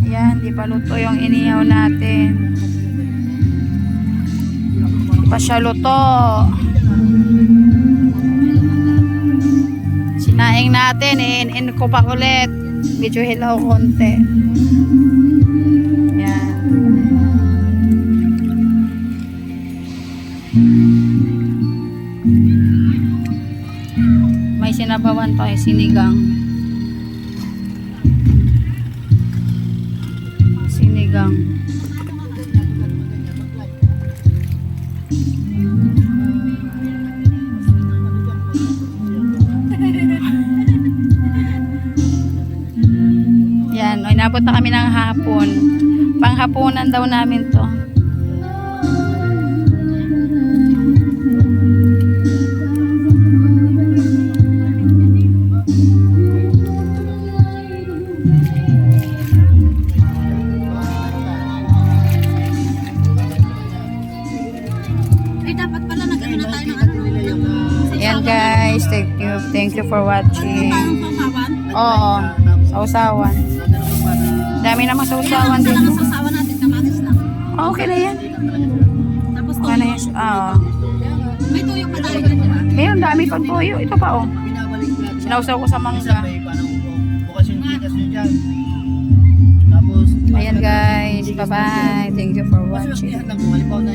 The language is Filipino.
Ayan, di pa luto yung inihaw natin. Di pa siya luto. Sinaing natin, in ko pa ulit. Medyo hilaw konti. Ayan. May sinabawan pa sinigang. Sinigang. Yan, inabot na kami ng hapon. Panghapunan daw namin to. Dapat pala nag-ano na tayo ng ano. Ayan guys, thank you for watching. Oo, sausawan. Dami namang sausawan Dito. dito. Sausawan natin, kamatis lang. Okay na yan. Tapos Okay na tuyo. yan. Oo. May tuyo pa tayo dyan, di ba? Ayun, dami pang tuyo. Ito pa oh. Sinausaw ko sa mangga. Bukas yung chikas nyo dyan. Tapos, Ayan guys, bye bye. Thank you for mas watching. lang kung halimbawa na